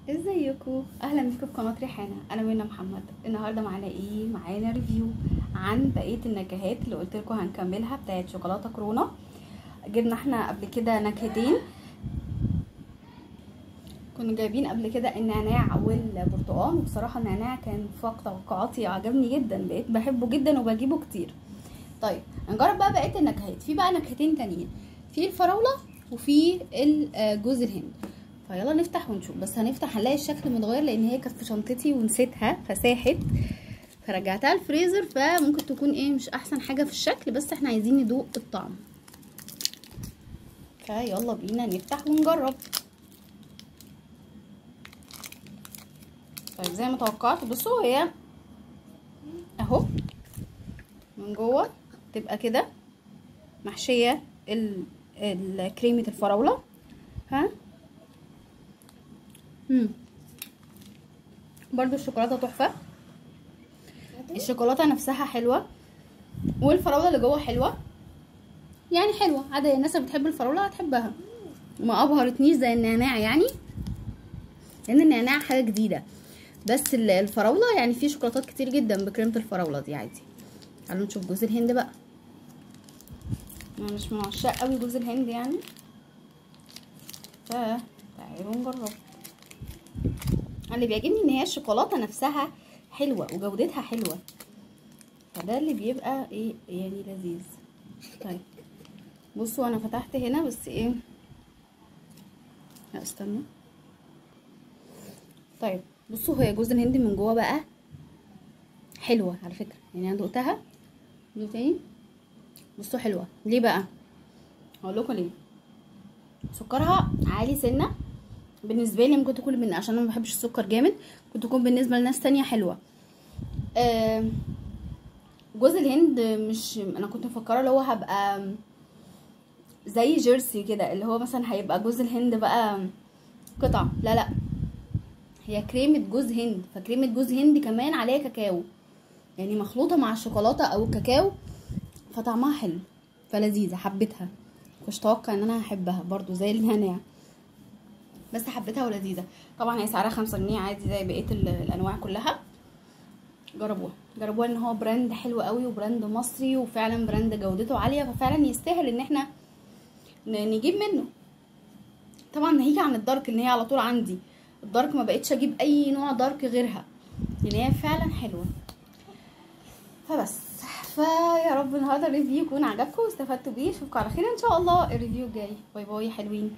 ازيكم؟ اهلا بيكم في قناه ريحانه. انا منى محمد. النهارده معانا ايه؟ معانا ريفيو عن بقيه النكهات اللي قلت لكم هنكملها بتاعت شوكولاته كورونا. جبنا احنا قبل كده نكهتين، كنا جايبين قبل كده النعناع والبرتقال، وبصراحه النعناع كان فوق توقعاتي، عجبني جدا، بقيت بحبه جدا وبجيبه كتير. طيب هنجرب بقى بقيه النكهات. في بقى نكهتين تانيين، في الفراوله وفي جوز الهند. فيلا نفتح ونشوف، بس هنفتح هنلاقي الشكل متغير لان هي كانت في شنطتي ونسيتها فساحت، فرجعتها الفريزر، فممكن تكون ايه مش احسن حاجه في الشكل، بس احنا عايزين ندوق الطعم. فيلا بينا نفتح ونجرب. طيب زي ما توقعت، بصوا هي اهو من جوه تبقى كده محشيه كريمه الفراوله. ها برضو الشوكولاته تحفه، الشوكولاته نفسها حلوه، والفراوله اللي جوه حلوه، يعني حلوه عاديه، الناس اللي بتحب الفراوله هتحبها. ما ابهرتنيش زي النعناع يعني، لان النعناع حاجه جديده، بس الفراوله يعني في شوكولاتات كتير جدا بكريمه الفراوله دي عادي. تعالوا نشوف جوز الهند بقى. انا مش من عشاق قوي جوز الهند يعني، تعالوا نجرب. اللي بيعجبني ان هي الشوكولاته نفسها حلوه وجودتها حلوه، فده اللي بيبقى ايه يعني لذيذ. طيب بصوا انا فتحت هنا بس ايه، لا استنوا. طيب بصوا هي جوز الهند من جوه بقى حلوه على فكره، يعني انا دقتها دي تاني. بصوا حلوه ليه بقى، هقول لكم ليه. سكرها عالي سنه بالنسبه لي، ممكن تكون عشان انا ما بحبش السكر جامد، ممكن تكون بالنسبه لناس تانية حلوه. جوز الهند مش، انا كنت مفكره اللي هو هبقى زي جيرسي كده، اللي هو مثلا هيبقى جوز الهند بقى قطع، لا لا، هي كريمه جوز هند، فكريمه جوز هند كمان عليها كاكاو، يعني مخلوطه مع الشوكولاته او الكاكاو، فطعمها حلو فلذيذه، حبيتها. مش توقع ان انا هحبها برضو زي النعناع، بس حبيتها ولذيذه. طبعا هي سعرها 5 جنيه عادي زي بقيه الانواع كلها. جربوها ان هو براند حلو قوي وبراند مصري، وفعلا براند جودته عاليه، ففعلا يستاهل ان احنا نجيب منه. طبعا ناهيك عن الدارك ان هي على طول عندي الدارك، ما بقتش اجيب اي نوع دارك غيرها لان هي فعلا حلوه. فبس فيا رب النهارده الريفيو يكون عجبكم واستفدتوا بيه، اشوفكم على خير ان شاء الله الريفيو الجاي. باي باي حلوين.